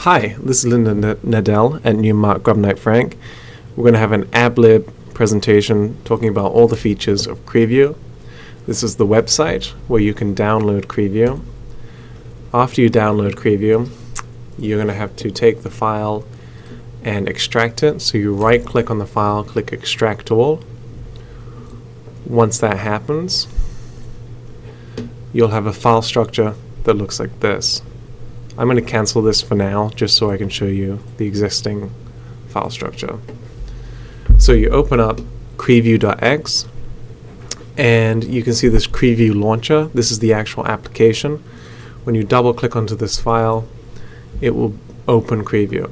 Hi, this is Linda Nadell at Newmark Grub Frank. We're going to have an AbLib presentation talking about all the features of CREview. This is the website where you can download CREview. After you download CREview, you're going to have to take the file and extract it. So you right click on the file, click Extract All. Once that happens, you'll have a file structure that looks like this. I'm going to cancel this for now just so I can show you the existing file structure. So you open up CREview.x and you can see this CREview launcher. This is the actual application. When you double click onto this file, it will open CREview.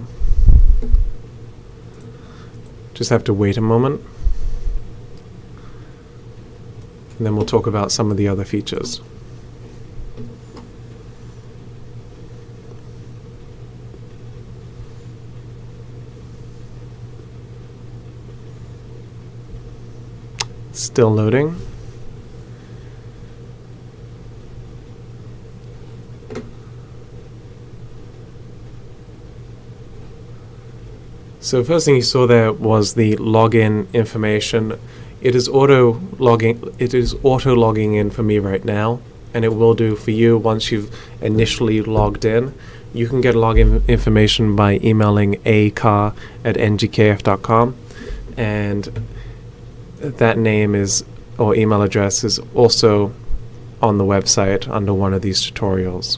Just have to wait a moment, and then we'll talk about some of the other features. Still loading. So first thing you saw there was the login information. It is auto logging in for me right now, and it will do for you once you've initially logged in. You can get login information by emailing acar@ngkf.com, and that name is, or email address, is also on the website under one of these tutorials.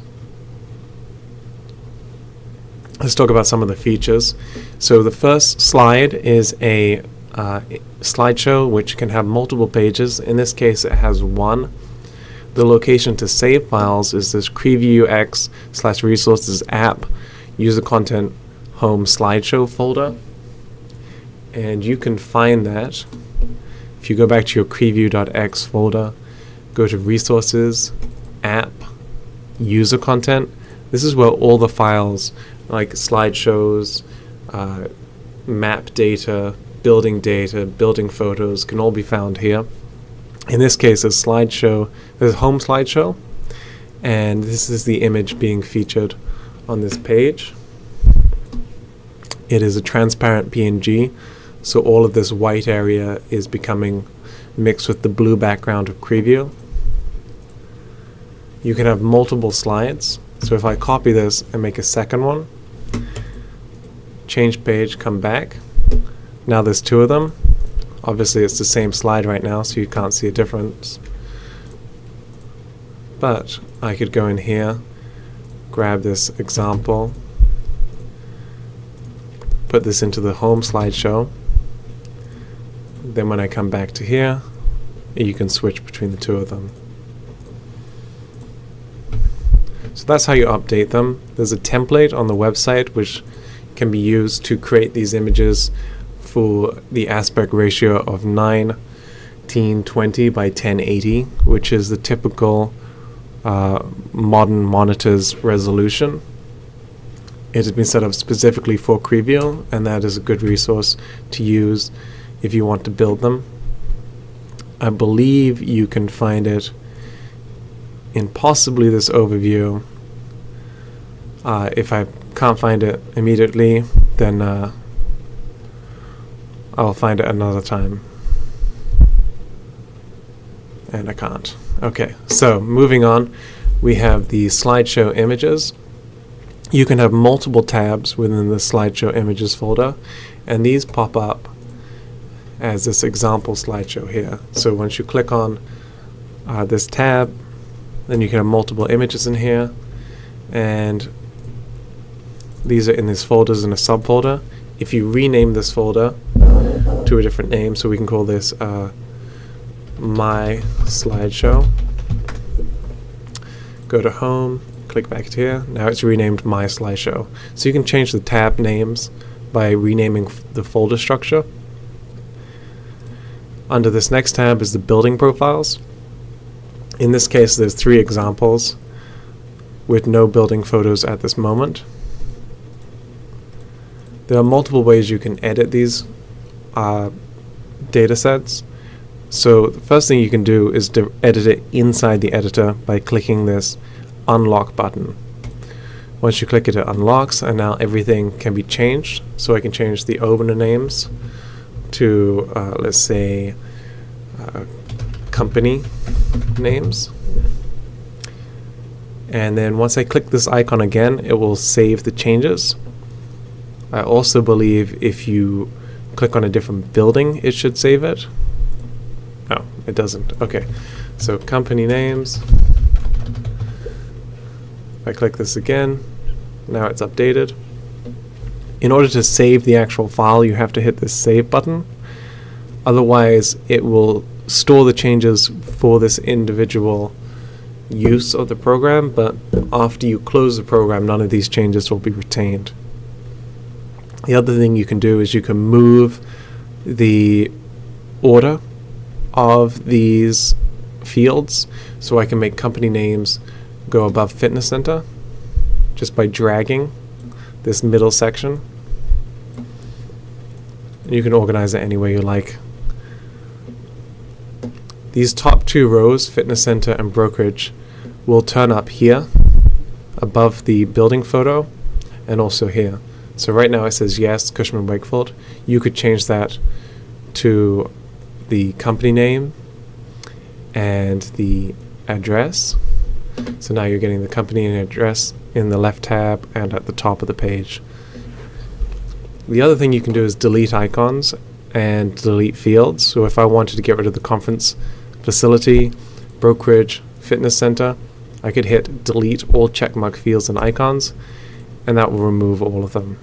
Let's talk about some of the features. So the first slide is a slideshow which can have multiple pages. In this case it has one. The location to save files is this CREviewx/resources app user content home slideshow folder, and you can find that if you go back to your CREview.x folder, go to resources, app, user content. This is where all the files like slideshows, map data, building photos can all be found here. In this case, there's home slideshow, and this is the image being featured on this page. It is a transparent PNG, so all of this white area is becoming mixed with the blue background of CREview. You can have multiple slides, so if I copy this and make a second one, change page, come back, now there's two of them. Obviously it's the same slide right now, so you can't see a difference, but I could go in here, grab this example, put this into the home slideshow. Then when I come back to here, you can switch between the two of them. So that's how you update them. There's a template on the website which can be used to create these images for the aspect ratio of 1920 by 1080, which is the typical modern monitor's resolution. It has been set up specifically for CREview, and that is a good resource to use if you want to build them. I believe you can find it in possibly this overview. If I can't find it immediately, then I'll find it another time. And I can't. Okay, so moving on, we have the slideshow images. You can have multiple tabs within the slideshow images folder, and these pop up as this example slideshow here. So once you click on this tab, then you can have multiple images in here, and these are in these folders in a subfolder. If you rename this folder to a different name, so we can call this My Slideshow, go to Home, click back to here. Now it's renamed My Slideshow. So you can change the tab names by renaming the folder structure. Under this next tab is the building profiles. In this case, there's 3 examples with no building photos at this moment. There are multiple ways you can edit these data sets. So the first thing you can do is to edit it inside the editor by clicking this unlock button. Once you click it, it unlocks, and now everything can be changed. So I can change the owner names to, let's say, company names. And then once I click this icon again, it will save the changes. I also believe if you click on a different building, it should save it. No, it doesn't. Okay, so company names. If I click this again, now it's updated. In order to save the actual file, you have to hit this save button. Otherwise, it will store the changes for this individual use of the program, but after you close the program, none of these changes will be retained. The other thing you can do is you can move the order of these fields. So I can make company names go above fitness center just by dragging this middle section. And you can organize it any way you like. These top two rows, fitness center and brokerage, will turn up here above the building photo and also here. So right now it says yes, Cushman Wakefield. You could change that to the company name and the address. So now you're getting the company and address in the left tab and at the top of the page. The other thing you can do is delete icons and delete fields. So if I wanted to get rid of the conference facility, brokerage, fitness center, I could hit delete all checkmark fields and icons, and that will remove all of them.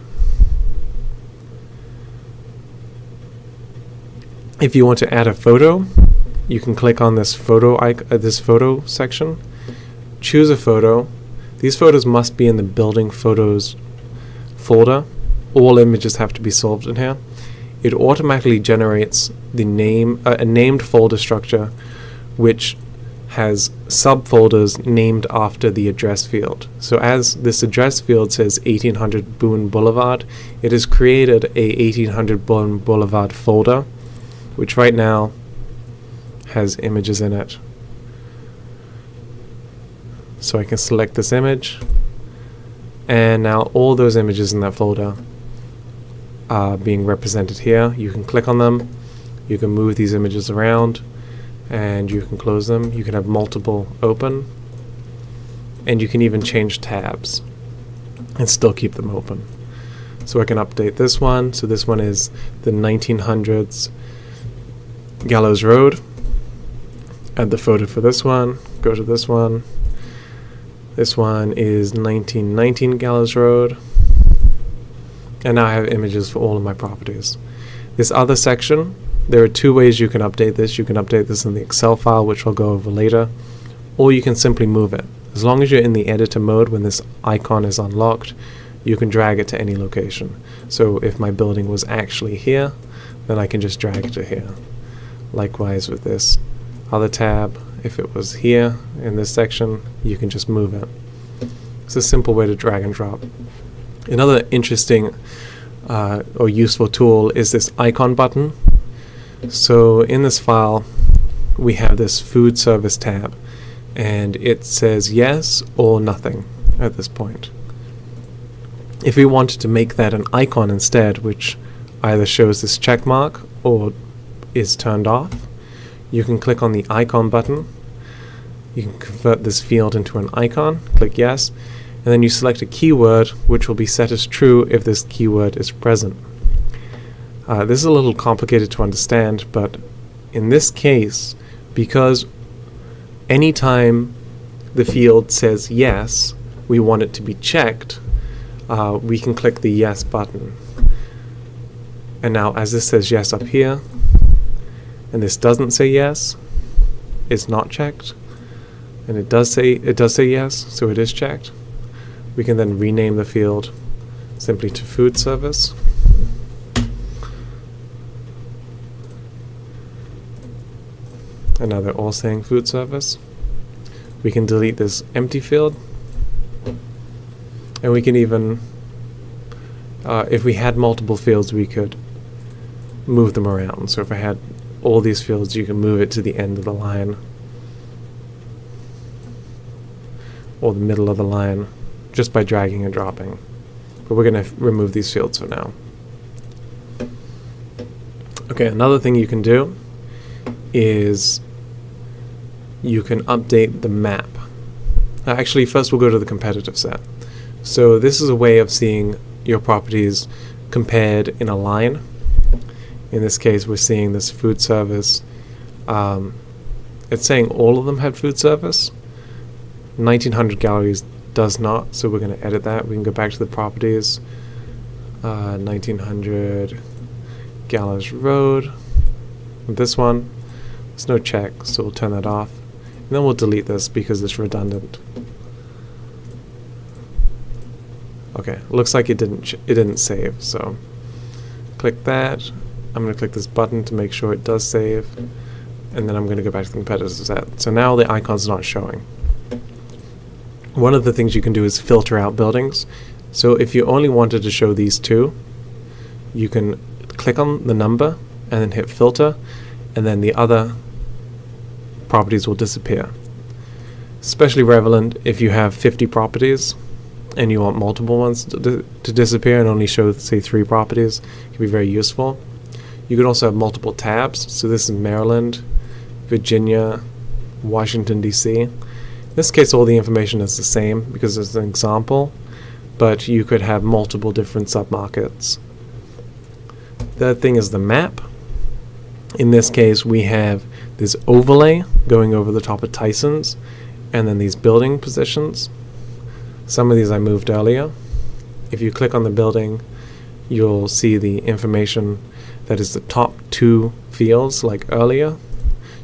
If you want to add a photo, you can click on this photo section, choose a photo. These photos must be in the building photos folder. All images have to be solved in here. It automatically generates the name, a named folder structure, which has subfolders named after the address field. So as this address field says 1800 Boone Boulevard, it has created a 1800 Boone Boulevard folder, which right now has images in it. So I can select this image, and now all those images in that folder are being represented here. You can click on them, you can move these images around, and you can close them. You can have multiple open, and you can even change tabs and still keep them open. So I can update this one. So this one is the 1900s Gallows Road. Add the photo for this one, go to this one. This one is 1919 Gallows Road. And now I have images for all of my properties. This other section, there are two ways you can update this. You can update this in the Excel file, which I'll go over later, or you can simply move it. As long as you're in the editor mode when this icon is unlocked, you can drag it to any location. So if my building was actually here, then I can just drag it to here. Likewise with this other tab, if it was here in this section, you can just move it. It's a simple way to drag and drop. Another interesting or useful tool is this icon button. So in this file, we have this food service tab, and it says yes or nothing at this point. If we wanted to make that an icon instead, which either shows this check mark or is turned off, you can click on the icon button. You can convert this field into an icon, click yes, and then you select a keyword which will be set as true if this keyword is present. This is a little complicated to understand, but in this case, because anytime the field says yes, we want it to be checked, we can click the yes button. And now as this says yes up here, and this doesn't say yes, it's not checked. And it does say yes, so it is checked. We can then rename the field simply to food service. And now they're all saying food service. We can delete this empty field. And we can even, if we had multiple fields, we could move them around. So if I had all these fields, you can move it to the end of the line or the middle of the line, just by dragging and dropping. But we're going to remove these fields for now. Okay, another thing you can do is you can update the map. Actually, first we'll go to the competitive set. So this is a way of seeing your properties compared in a line. In this case, we're seeing this food service. It's saying all of them had food service. 1900 galleries does not, so we're going to edit that. We can go back to the properties. 1900 Gallows Road. This one, there's no check, so we'll turn that off. And then we'll delete this because it's redundant. Okay, looks like it didn't save, so click that. I'm going to click this button to make sure it does save, and then I'm going to go back to the competitive set. So now the icon's not showing. One of the things you can do is filter out buildings. So if you only wanted to show these two, you can click on the number and then hit filter, and then the other properties will disappear. Especially relevant if you have 50 properties and you want multiple ones to disappear and only show, say, 3 properties. It can be very useful. You can also have multiple tabs. So this is Maryland, Virginia, Washington, D.C. In this case, all the information is the same because it's an example, but you could have multiple different submarkets. The thing is the map. In this case, we have this overlay going over the top of Tyson's, and then these building positions. Some of these I moved earlier. If you click on the building, you'll see the information that is the top 2 fields like earlier.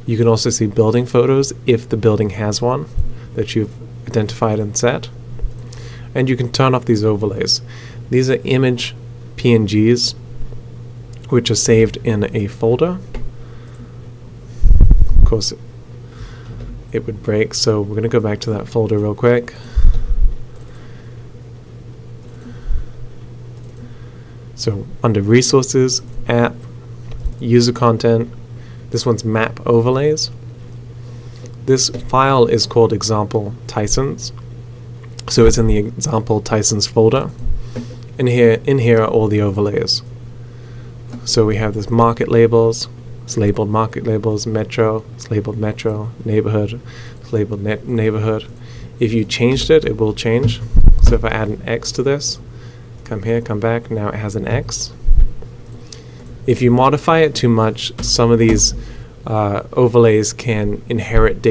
You can also see building photos if the building has one that you've identified and set. And you can turn off these overlays. These are image PNGs which are saved in a folder. Of course, it would break, so we're going to go back to that folder real quick. So under Resources, App, User Content, this one's Map Overlays. This file is called Example Tyson's, so it's in the Example Tyson's folder. And in here are all the overlays. So we have this market labels, it's labeled market labels, metro, it's labeled metro, neighborhood, it's labeled neighborhood. If you changed it, it will change. So if I add an X to this, come here, come back, now it has an X. If you modify it too much, some of these overlays can inherit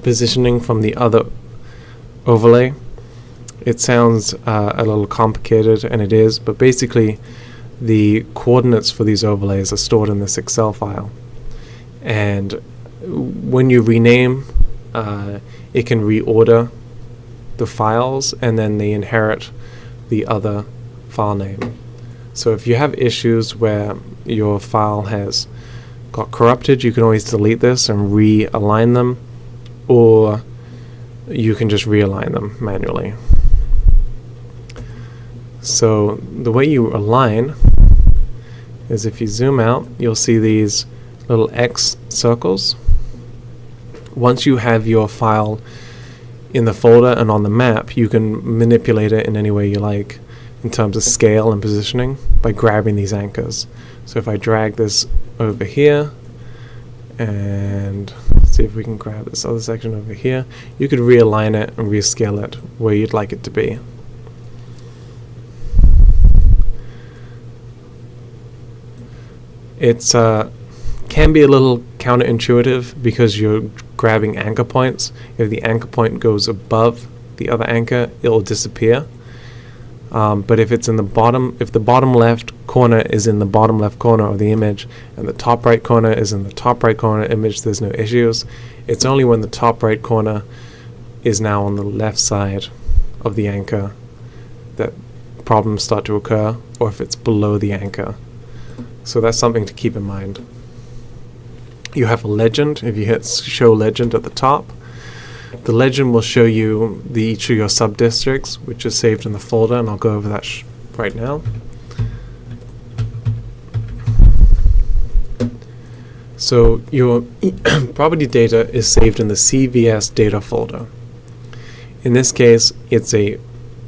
positioning from the other overlay. It sounds a little complicated, and it is, but basically the coordinates for these overlays are stored in this Excel file. And when you rename, it can reorder the files, and then they inherit the other file name. So if you have issues where your file has got corrupted, you can always delete this and realign them, or you can just realign them manually. So the way you align is if you zoom out, you'll see these little X circles. Once you have your file in the folder and on the map, you can manipulate it in any way you like in terms of scale and positioning by grabbing these anchors. So if I drag this over here, and see if we can grab this other section over here, you could realign it and rescale it where you'd like it to be. It's can be a little counterintuitive because you're grabbing anchor points. If the anchor point goes above the other anchor, it'll disappear. But if it's in the bottom, if the bottom left corner is in the bottom left corner of the image and the top right corner is in the top right corner image, there's no issues. It's only when the top right corner is now on the left side of the anchor that problems start to occur, or if it's below the anchor. So that's something to keep in mind. You have a legend. If you hit show legend at the top, the legend will show you each of your sub-districts, which is saved in the folder, and I'll go over that right now. So your property data is saved in the CVS data folder. In this case, it's a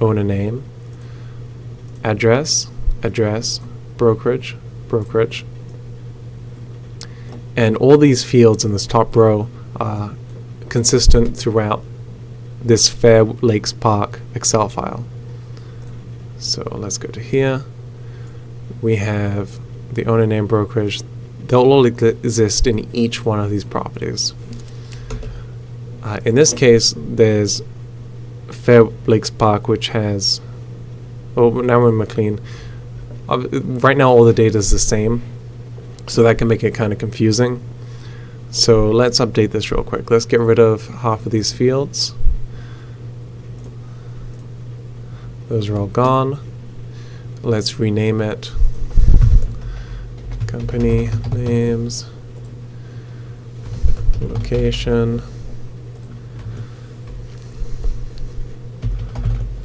owner name, address, brokerage, and all these fields in this top row are consistent throughout this Fair Lakes Park Excel file. So let's go to here. We have the owner name, brokerage. They'll all exist in each one of these properties. In this case, there's Fair Lakes Park, which has, oh, now we're in McLean. Right now all the data is the same, so that can make it kind of confusing. So let's update this real quick. Let's get rid of half of these fields. Those are all gone. Let's rename it. Company names, location,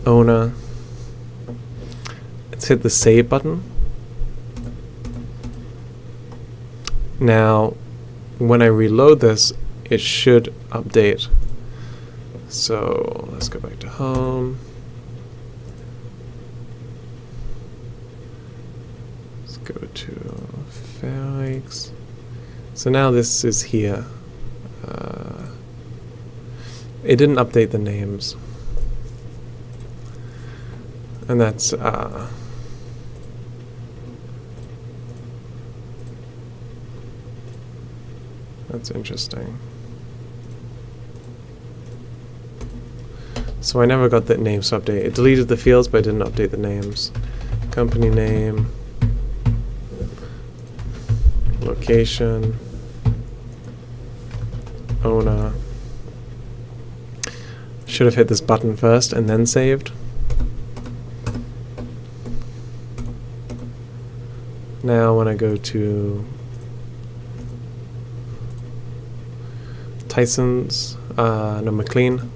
owner. Let's hit the save button. Now, when I reload this, it should update. So let's go back to home. Let's go to Fair Lakes. So now this is here. It didn't update the names. And that's interesting. So I never got the names to update. It deleted the fields, but it didn't update the names. Company name, location, owner. Should have hit this button first and then saved. Now when I go to Tyson's, McLean,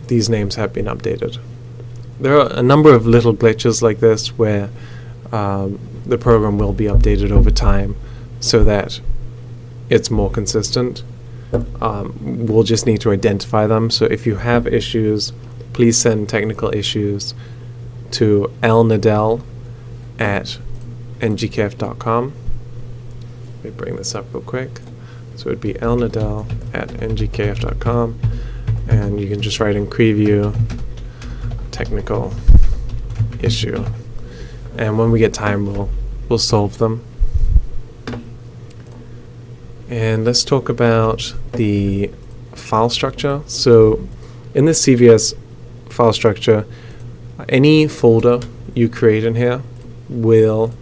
these names have been updated. There are a number of little glitches like this where the program will be updated over time so that it's more consistent. We'll just need to identify them. So if you have issues, please send technical issues to lnadell@ngkf.com. Let me bring this up real quick. So it would be lnadell@ngkf.com, and you can just write in CREview technical issue, and when we get time we'll solve them. And let's talk about the file structure. So in this CVS file structure, any folder you create in here will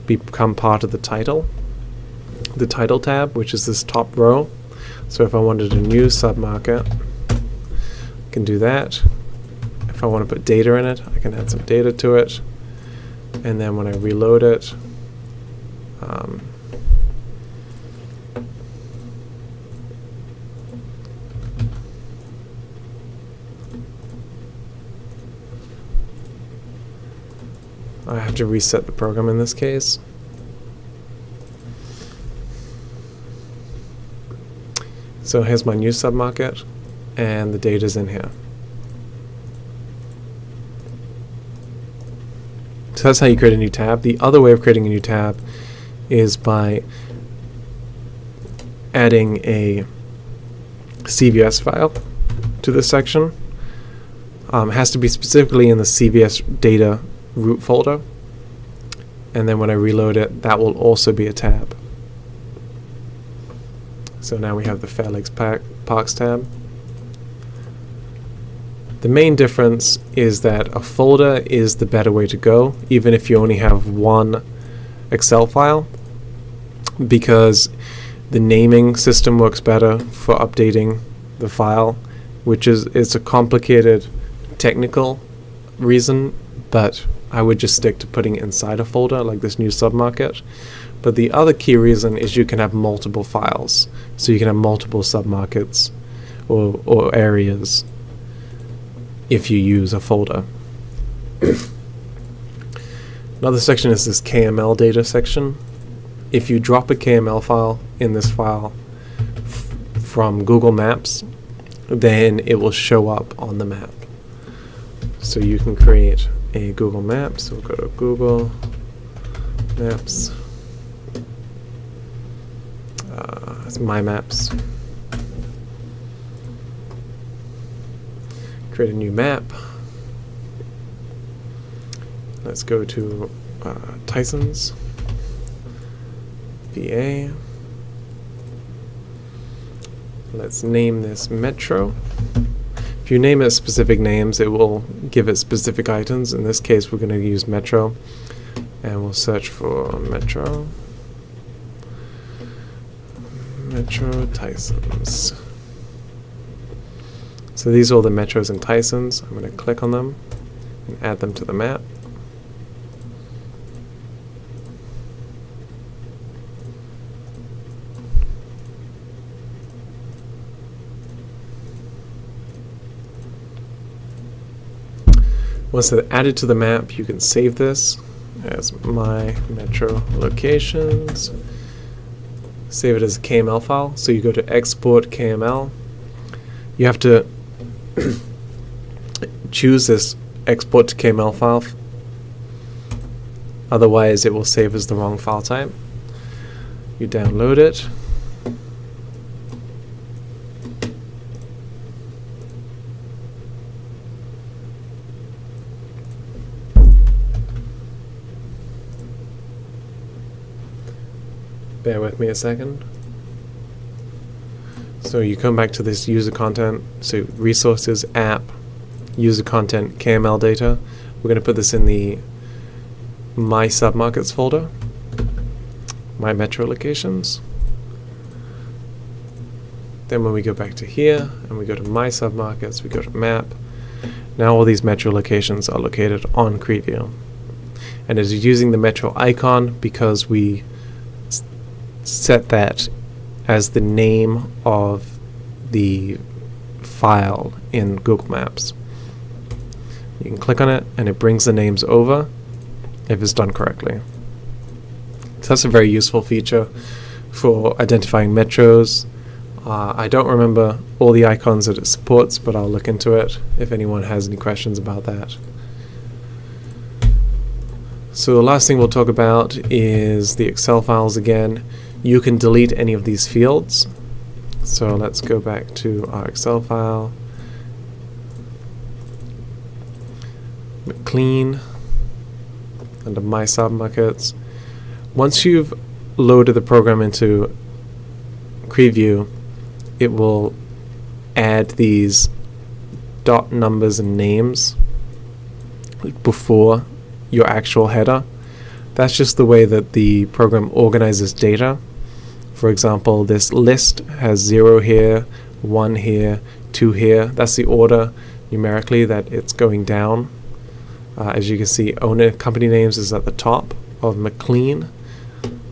become part of the title tab, which is this top row. So if I wanted a new submarket, I can do that. If I want to put data in it, I can add some data to it. And then when I reload it, I have to reset the program in this case. So here's my new submarket, and the data's in here. So that's how you create a new tab. The other way of creating a new tab is by adding a CVS file to this section. It has to be specifically in the CVS data root folder, and then when I reload it, that will also be a tab. So now we have the Fair Lakes Parks tab. The main difference is that a folder is the better way to go, even if you only have one Excel file, because the naming system works better for updating the file, which is a complicated technical reason, but I would just stick to putting it inside a folder like this new submarket. But the other key reason is you can have multiple files. So you can have multiple submarkets or areas if you use a folder. Another section is this KML data section. If you drop a KML file in this file from Google Maps, then it will show up on the map. So you can create a Google Maps. So we'll go to Google Maps. It's My Maps. Create a new map. Let's go to Tyson's VA. Let's name this Metro. If you name it specific names, it will give it specific items. In this case, we're going to use Metro, and we'll search for Metro. Metro Tyson's. So these are all the Metros in Tyson's. I'm going to click on them and add them to the map. Once they're added to the map, you can save this as My Metro Locations. Save it as a KML file. So you go to Export KML. You have to choose this Export to KML file. Otherwise, it will save as the wrong file type. You download it. Bear with me a second. So you come back to this user content, so resources, app, user content, KML data. We're going to put this in the My Submarkets folder, My Metro Locations. Then when we go back to here, and we go to My Submarkets, we go to Map. Now all these Metro locations are located on CREview. And it is using the Metro icon because we set that as the name of the file in Google Maps. You can click on it and it brings the names over if it's done correctly. So that's a very useful feature for identifying metros. I don't remember all the icons that it supports, but I'll look into it if anyone has any questions about that. So the last thing we'll talk about is the Excel files again. You can delete any of these fields. So let's go back to our Excel file. Clean under My Submarkets. Once you've loaded the program into CREview, it will add these dot numbers and names before your actual header. That's just the way that the program organizes data. For example, this list has 0 here, 1 here, 2 here. That's the order numerically that it's going down. As you can see, owner company names is at the top of McLean.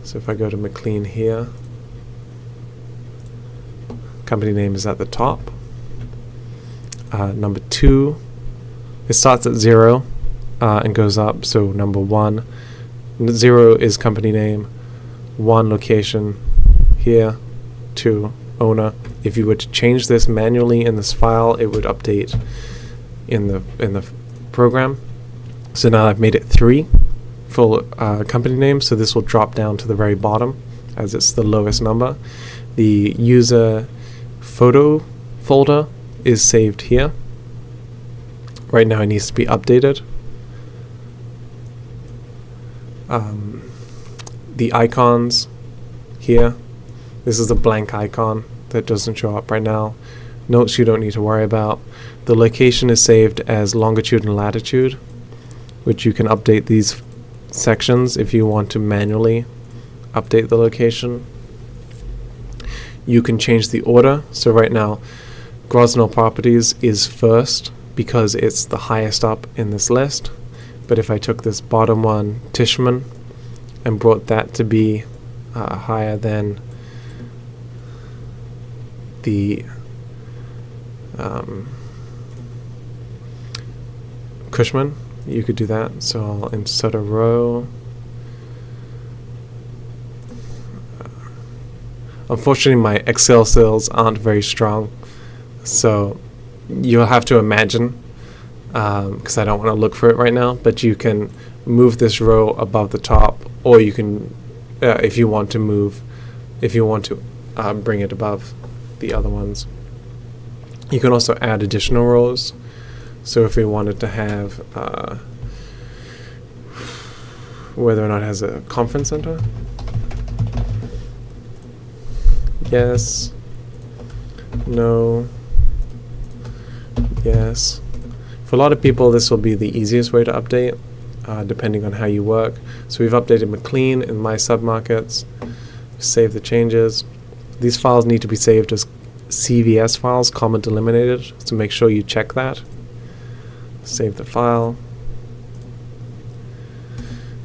So if I go to McLean here, company name is at the top. Number 2, it starts at 0 and goes up. So number 1, 0 is company name, 1 location here, 2 owner. If you were to change this manually in this file, it would update in the program. So now I've made it 3 full company name, so this will drop down to the very bottom as it's the lowest number. The user photo folder is saved here. Right now it needs to be updated. The icons here, this is a blank icon that doesn't show up right now. Notes you don't need to worry about. The location is saved as longitude and latitude, which you can update these sections if you want to manually update the location. You can change the order. So right now, Grosvenor Properties is first because it's the highest up in this list. But if I took this bottom one, Tishman, and brought that to be higher than the Cushman, you could do that. So I'll insert a row. Unfortunately, my Excel skills aren't very strong, so you'll have to imagine because I don't want to look for it right now, but you can move this row above the top, or you can, if you want to bring it above the other ones. You can also add additional rows. So if we wanted to have whether or not it has a conference center, yes, no, yes. For a lot of people, this will be the easiest way to update, depending on how you work. So we've updated McLean in my submarkets. Save the changes. These files need to be saved as CVS files, comma delimited, so make sure you check that. Save the file.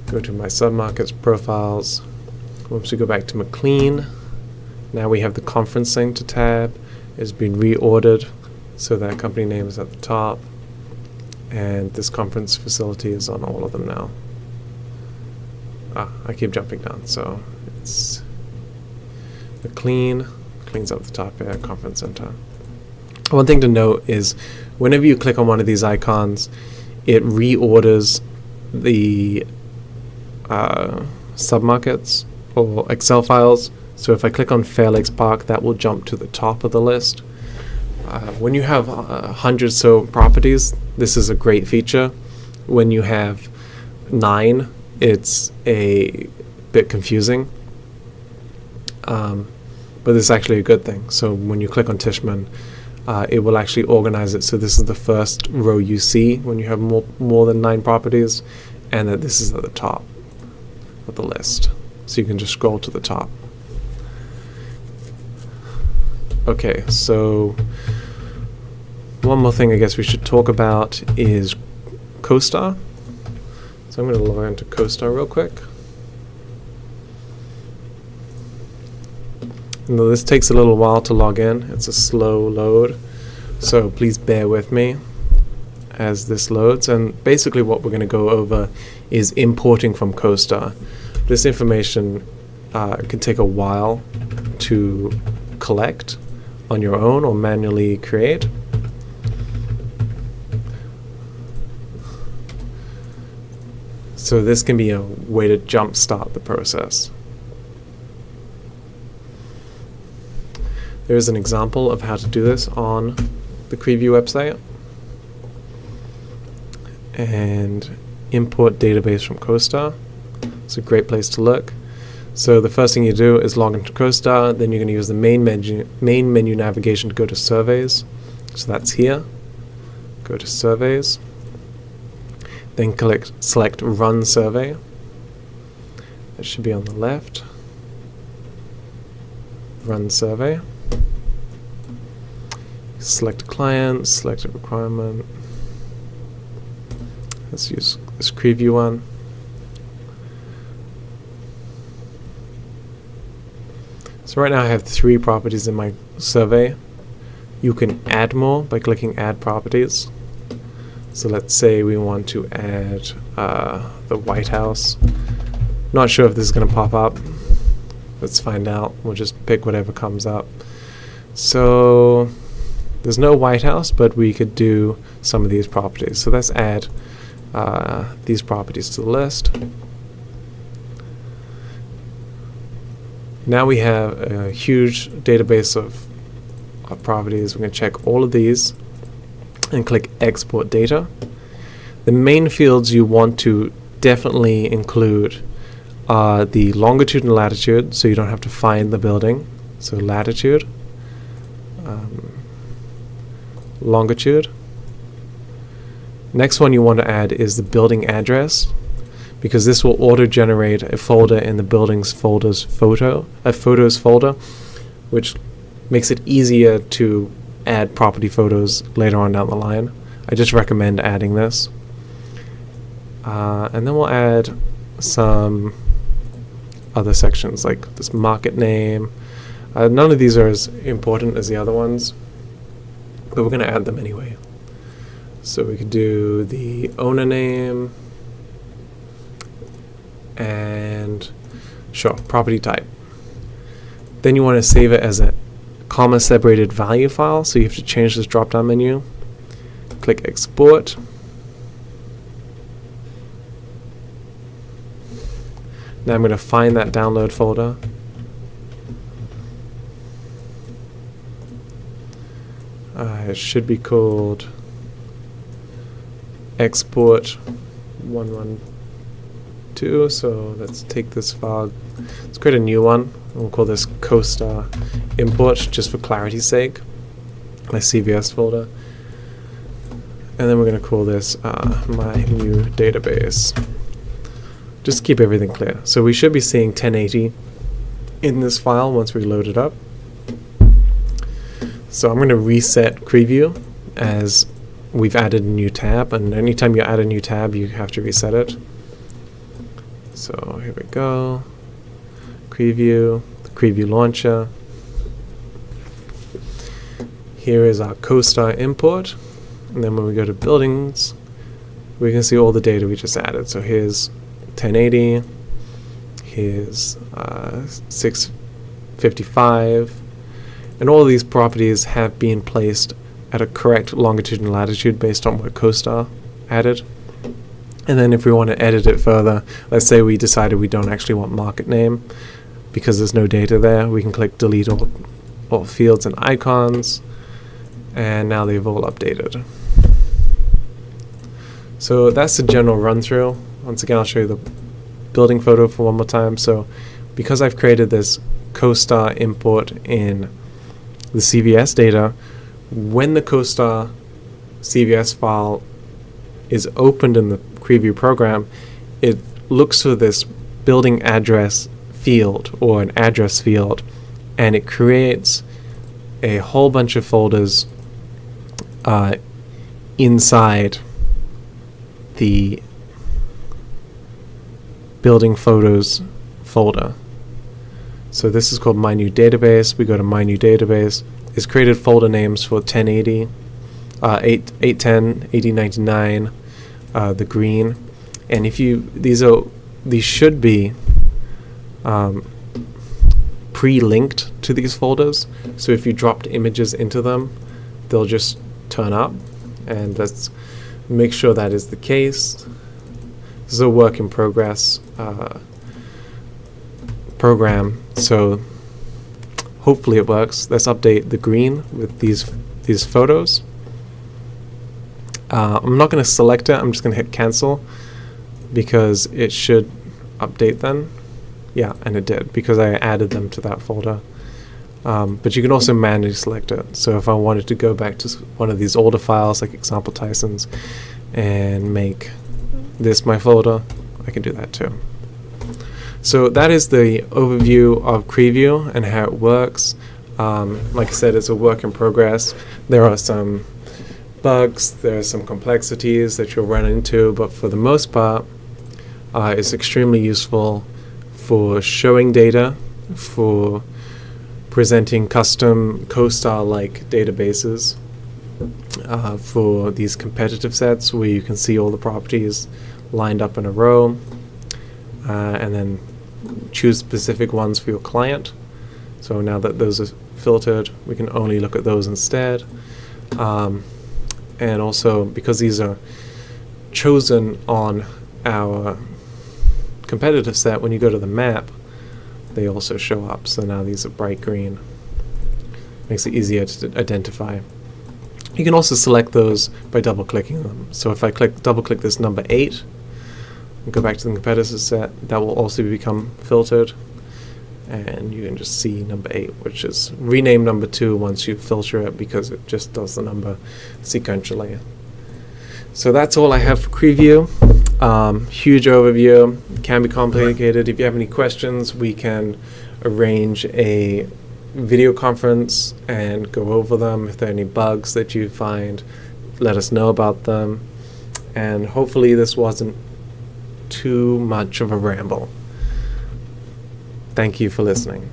Go to my submarkets profiles. Once we go back to McLean, now we have the conference center tab. It's been reordered so that company name is at the top, and this conference facility is on all of them now. I keep jumping down, so it's McLean. Cleans up the top here, conference center. One thing to note is whenever you click on one of these icons, it reorders the submarkets or Excel files. So if I click on Fair Lakes Park, that will jump to the top of the list. When you have 100 so properties, this is a great feature. When you have 9, it's a bit confusing. But this is actually a good thing. So when you click on Tishman, it will actually organize it. So this is the first row you see when you have more than 9 properties, and that this is at the top of the list. So you can just scroll to the top. Okay, so one more thing I guess we should talk about is CoStar. So I'm going to log into CoStar real quick. Though this takes a little while to log in, it's a slow load, so please bear with me as this loads. And basically what we're going to go over is importing from CoStar. This information can take a while to collect on your own or manually create. So this can be a way to jumpstart the process. There is an example of how to do this on the CREview website. And import database from CoStar. It's a great place to look. So the first thing you do is log into CoStar, then you're going to use the main menu navigation to go to surveys. So that's here. Go to surveys. Then select run survey. It should be on the left. Run survey. Select a client, select a requirement. Let's use this CREview one. So right now I have 3 properties in my survey. You can add more by clicking add properties. So let's say we want to add the White House. Not sure if this is going to pop up. Let's find out. We'll just pick whatever comes up. So there's no White House, but we could do some of these properties. So let's add these properties to the list. Now we have a huge database of properties. We're going to check all of these and click Export Data. The main fields you want to definitely include are the longitude and latitude, so you don't have to find the building. So latitude, longitude. Next one you want to add is the building address, because this will auto-generate a folder in the building's photos folder, which makes it easier to add property photos later on down the line. I just recommend adding this. And then we'll add some other sections like this market name. None of these are as important as the other ones, but we're going to add them anyway. So we could do the owner name and sure, property type. Then you want to save it as a comma separated value file, so you have to change this drop down menu. Click export. Now I'm going to find that download folder. It should be called export 112. So let's take this file. Let's create a new one. We'll call this CoStar import just for clarity's sake. My CVS folder. And then we're going to call this my new database. Just to keep everything clear. So we should be seeing 1080 in this file once we load it up. So I'm going to reset CREview as we've added a new tab, and anytime you add a new tab you have to reset it. So here we go. CREview, the CREview launcher. Here is our CoStar import, and then when we go to buildings we can see all the data we just added. So here's 1080, here's 655, and all of these properties have been placed at a correct longitude and latitude based on what CoStar added. And then if we want to edit it further, let's say we decided we don't actually want market name because there's no data there, we can click delete all fields and icons, and now they've all updated. So that's the general run through. Once again, I'll show you the building photo for one more time. So because I've created this CoStar import in the CVS data, when the CoStar CVS file is opened in the CREview program, it looks for this building address field or an address field, and it creates a whole bunch of folders inside the building photos folder. So this is called my new database. We go to my new database. It's created folder names for 1080, 810, 8099, the green, and if you these should be pre-linked to these folders. So if you dropped images into them, they'll just turn up, and let's make sure that is the case. This is a work in progress program, so hopefully it works. Let's update the green with these photos. I'm not going to select it, I'm just going to hit cancel because it should update then. Yeah, and it did because I added them to that folder. But you can also manually select it. So if I wanted to go back to one of these older files like example Tyson's and make this my folder, I can do that too. So that is the overview of CREview and how it works. Like I said, it's a work in progress. There are some bugs, there are some complexities that you'll run into, but for the most part, it's extremely useful for showing data, for presenting custom CoStar-like databases, for these competitive sets where you can see all the properties lined up in a row, and then choose specific ones for your client. So now that those are filtered, we can only look at those instead. And also, because these are chosen on our competitive set, when you go to the map, they also show up. So now these are bright green. Makes it easier to identify. You can also select those by double-clicking them. So if I double-click this number 8, and go back to the competitive set, that will also become filtered. And you can just see number 8, which is rename number 2 once you filter it because it just does the number sequentially. So that's all I have for CREview. Huge overview, can be complicated. If you have any questions, we can arrange a video conference and go over them. If there are any bugs that you find, let us know about them. And hopefully this wasn't too much of a ramble. Thank you for listening.